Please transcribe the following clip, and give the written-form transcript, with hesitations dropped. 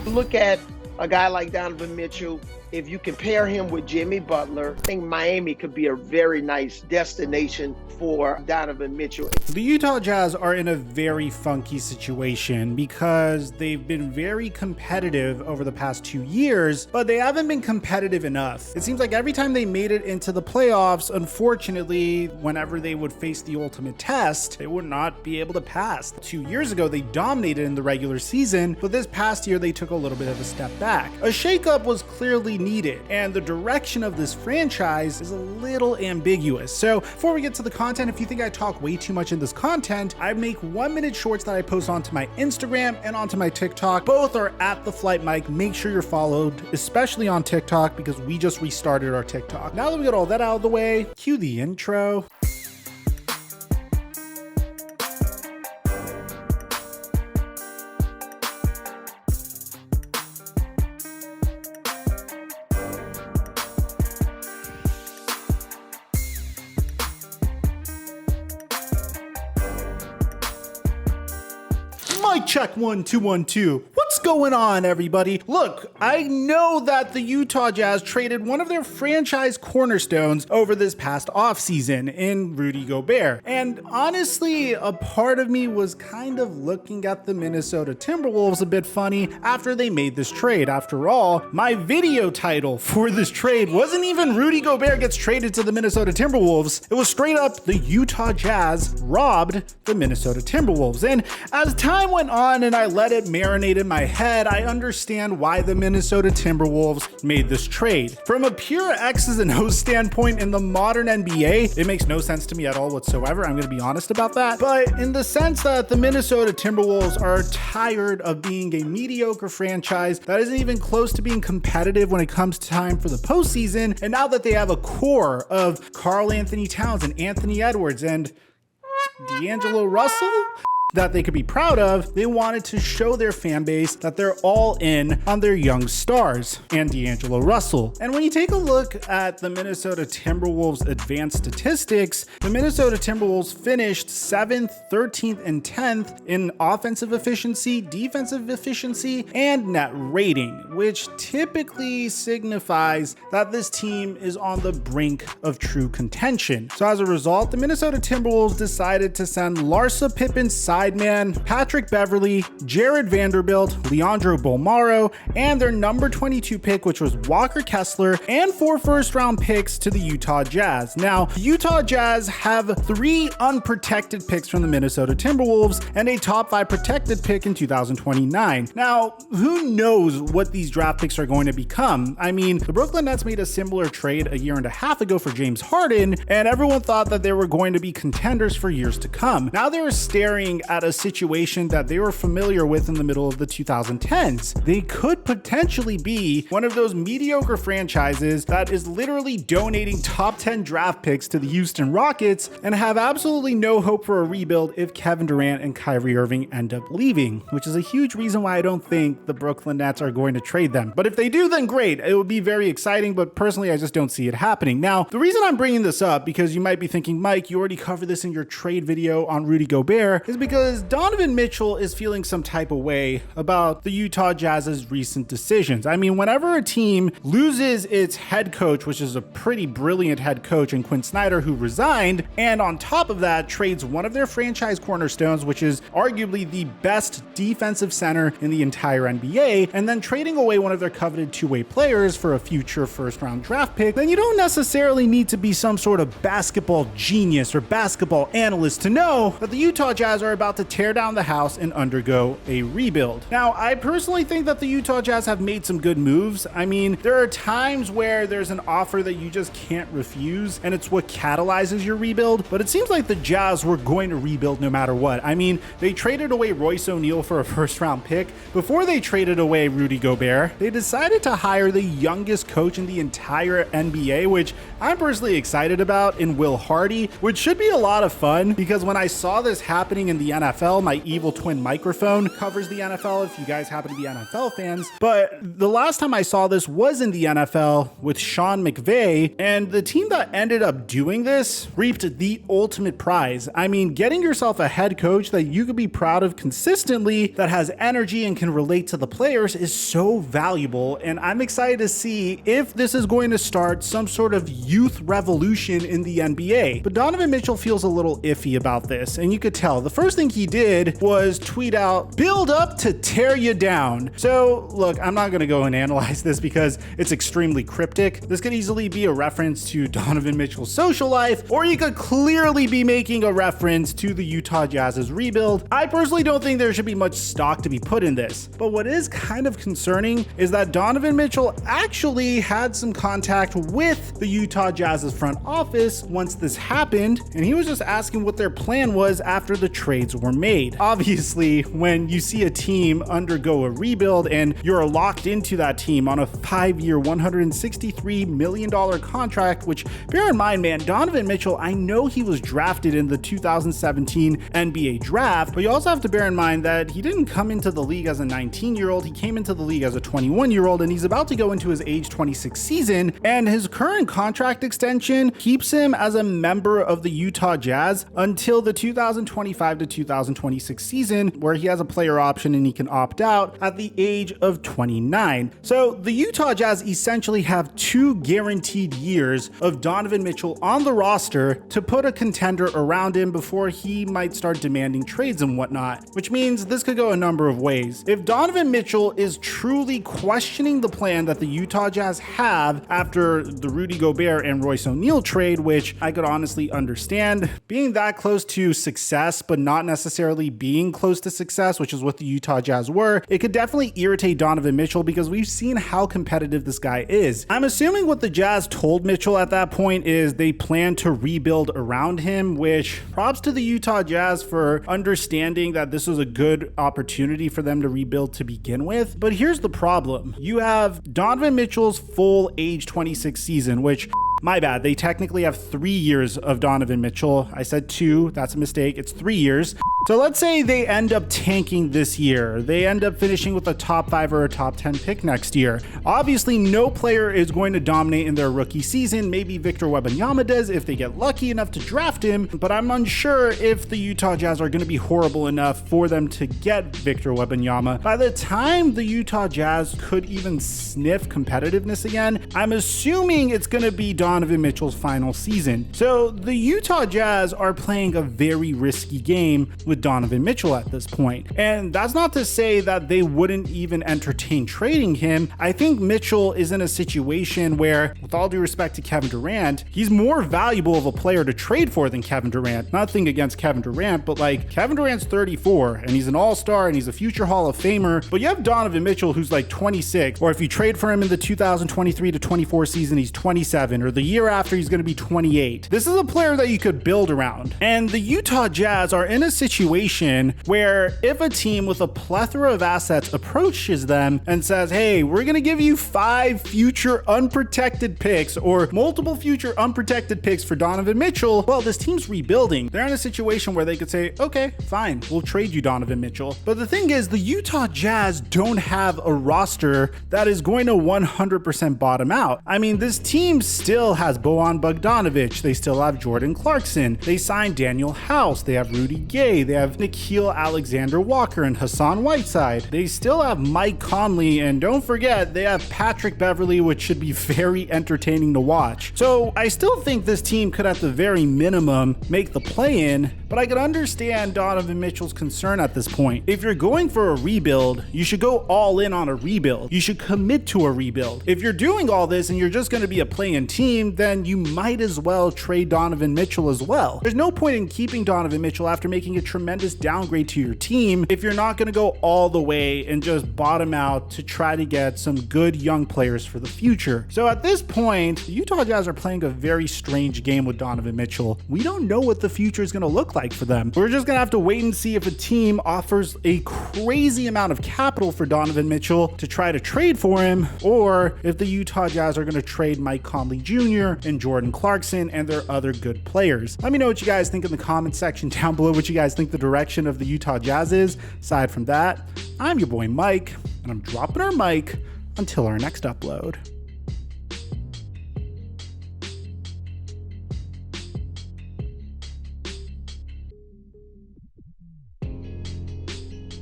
Look at a guy like Donovan Mitchell. If you compare him with Jimmy Butler, I think Miami could be a very nice destination for Donovan Mitchell. The Utah Jazz are in a very funky situation because they've been very competitive over the past 2 years, but they haven't been competitive enough. It seems like every time they made it into the playoffs, unfortunately, whenever they would face the ultimate test, they would not be able to pass. 2 years ago, they dominated in the regular season, but this past year, they took a little bit of a step back. A shakeup was clearly needed, and the direction of this franchise is a little ambiguous. So before we get to the content, if you think I talk way too much in this content, I make 1-minute shorts that I post onto my Instagram and onto my TikTok. Both are at TheFlightMike. Make sure you're followed, especially on TikTok, because we just restarted our TikTok. Now that we got all that out of the way, cue the intro. Mic check 1 2 1 2. What's going on, everybody? Look, I know that the Utah Jazz traded one of their franchise cornerstones over this past offseason in Rudy Gobert. And honestly, a part of me was kind of looking at the Minnesota Timberwolves a bit funny after they made this trade. After all, my video title for this trade wasn't even Rudy Gobert gets traded to the Minnesota Timberwolves. It was straight up the Utah Jazz robbed the Minnesota Timberwolves. And as time went on and I let it marinate in my head, I understand why the Minnesota Timberwolves made this trade. From a pure X's and O's standpoint in the modern NBA, it makes no sense to me at all whatsoever. I'm going to be honest about that. But in the sense that the Minnesota Timberwolves are tired of being a mediocre franchise that isn't even close to being competitive when it comes time for the postseason, and now that they have a core of Karl Anthony Towns and Anthony Edwards and D'Angelo Russell that they could be proud of, they wanted to show their fan base that they're all in on their young stars and D'Angelo Russell. And when you take a look at the Minnesota Timberwolves advanced statistics, the Minnesota Timberwolves finished 7th, 13th, and 10th in offensive efficiency, defensive efficiency, and net rating, which typically signifies that this team is on the brink of true contention. So as a result, the Minnesota Timberwolves decided to send Larsa Pippen sideman, Patrick Beverley, Jared Vanderbilt, Leandro Bolmaro, and their number 22 pick, which was Walker Kessler, and 4 first-round picks to the Utah Jazz. Now, the Utah Jazz have 3 unprotected picks from the Minnesota Timberwolves and a top 5 protected pick in 2029. Now, who knows what these draft picks are going to become? I mean, the Brooklyn Nets made a similar trade a year and a half ago for James Harden, and everyone thought that they were going to be contenders for years to come. Now they're staring at a situation that they were familiar with in the middle of the 2010s. They could potentially be one of those mediocre franchises that is literally donating top 10 draft picks to the Houston Rockets and have absolutely no hope for a rebuild if Kevin Durant and Kyrie Irving end up leaving, which is a huge reason why I don't think the Brooklyn Nets are going to trade them. But if they do, then great. It would be very exciting, but personally, I just don't see it happening. Now, the reason I'm bringing this up, because you might be thinking, Mike, you already covered this in your trade video on Rudy Gobert, is because Donovan Mitchell is feeling some type of way about the Utah Jazz's recent decisions. I mean, whenever a team loses its head coach, which is a pretty brilliant head coach in Quinn Snyder, who resigned, and on top of that trades one of their franchise cornerstones, which is arguably the best defensive center in the entire NBA, and then trading away one of their coveted two-way players for a future first-round draft pick, then you don't necessarily need to be some sort of basketball genius or basketball analyst to know that the Utah Jazz are about to tear down the house and undergo a rebuild. Now, I personally think that the Utah Jazz have made some good moves. I mean, there are times where there's an offer that you just can't refuse, and it's what catalyzes your rebuild, but it seems like the Jazz were going to rebuild no matter what. I mean, they traded away Royce O'Neal for a first-round pick. Before they traded away Rudy Gobert, they decided to hire the youngest coach in the entire NBA, which I'm personally excited about, in Will Hardy, which should be a lot of fun, because when I saw this happening in the NFL. My evil twin microphone covers the NFL if you guys happen to be NFL fans. But the last time I saw this was in the NFL with Sean McVay, and the team that ended up doing this reaped the ultimate prize. I mean, getting yourself a head coach that you could be proud of consistently, that has energy and can relate to the players, is so valuable. And I'm excited to see if this is going to start some sort of youth revolution in the NBA. But Donovan Mitchell feels a little iffy about this, and you could tell. The first thing he did was tweet out, "Build up to tear you down." So look, I'm not going to go and analyze this because it's extremely cryptic. This could easily be a reference to Donovan Mitchell's social life, or you could clearly be making a reference to the Utah Jazz's rebuild. I personally don't think there should be much stock to be put in this. But what is kind of concerning is that Donovan Mitchell actually had some contact with the Utah Jazz's front office once this happened, and he was just asking what their plan was after the trades were made. Obviously, when you see a team undergo a rebuild and you're locked into that team on a 5-year, $163 million contract, which, bear in mind, man, Donovan Mitchell, I know he was drafted in the 2017 NBA draft, but you also have to bear in mind that he didn't come into the league as a 19-year-old. He came into the league as a 21-year-old, and he's about to go into his age 26 season, and his current contract extension keeps him as a member of the Utah Jazz until the 2025 to 2026 season, where he has a player option and he can opt out at the age of 29. So the Utah Jazz essentially have 2 guaranteed years of Donovan Mitchell on the roster to put a contender around him before he might start demanding trades and whatnot, which means this could go a number of ways. If Donovan Mitchell is truly questioning the plan that the Utah Jazz have after the Rudy Gobert and Royce O'Neal trade, which I could honestly understand, being that close to success but not necessarily being close to success, which is what the Utah Jazz were, it could definitely irritate Donovan Mitchell because we've seen how competitive this guy is. I'm assuming what the Jazz told Mitchell at that point is they plan to rebuild around him, which props to the Utah Jazz for understanding that this was a good opportunity for them to rebuild to begin with. But here's the problem. You have Donovan Mitchell's full age 26 season, which, my bad, they technically have 3 years of Donovan Mitchell. I said 2, that's a mistake. It's 3 years. So let's say they end up tanking this year. They end up finishing with a top 5 or a top 10 pick next year. Obviously, no player is going to dominate in their rookie season. Maybe Victor Wembanyama does if they get lucky enough to draft him, but I'm unsure if the Utah Jazz are going to be horrible enough for them to get Victor Wembanyama. By the time the Utah Jazz could even sniff competitiveness again, I'm assuming it's going to be Donovan Mitchell's final season. So the Utah Jazz are playing a very risky game with Donovan Mitchell at this point. And that's not to say that they wouldn't even entertain trading him. I think Mitchell is in a situation where, with all due respect to Kevin Durant, he's more valuable of a player to trade for than Kevin Durant. Nothing against Kevin Durant, but like, Kevin Durant's 34 and he's an all-star and he's a future Hall of Famer, but you have Donovan Mitchell who's like 26, or if you trade for him in the 2023 to 24 season, he's 27, or the year after he's going to be 28. This is a player that you could build around. And the Utah Jazz are in a situation where if a team with a plethora of assets approaches them and says, hey, we're going to give you 5 future unprotected picks or multiple future unprotected picks for Donovan Mitchell, well, this team's rebuilding. They're in a situation where they could say, okay, fine, we'll trade you Donovan Mitchell. But the thing is, the Utah Jazz don't have a roster that is going to 100% bottom out. I mean, this team still has Bojan Bogdanovic. They still have Jordan Clarkson. They signed Daniel House. They have Rudy Gay. They have Nickeil Alexander-Walker and Hassan Whiteside. They still have Mike Conley, and don't forget, they have Patrick Beverley, which should be very entertaining to watch. So I still think this team could at the very minimum make the play-in, but I can understand Donovan Mitchell's concern at this point. If you're going for a rebuild, you should go all in on a rebuild. You should commit to a rebuild. If you're doing all this and you're just going to be a play-in team, then you might as well trade Donovan Mitchell as well. There's no point in keeping Donovan Mitchell after making a tremendous downgrade to your team if you're not going to go all the way and just bottom out to try to get some good young players for the future. So at this point, the Utah Jazz are playing a very strange game with Donovan Mitchell. We don't know what the future is going to look like. like for them. We're just gonna have to wait and see if a team offers a crazy amount of capital for Donovan Mitchell to try to trade for him, or if the Utah Jazz are gonna trade Mike Conley Jr. and Jordan Clarkson and their other good players. Let me know what you guys think in the comment section down below, what you guys think the direction of the Utah Jazz is. Aside from that, I'm your boy Mike, and I'm dropping our mic until our next upload.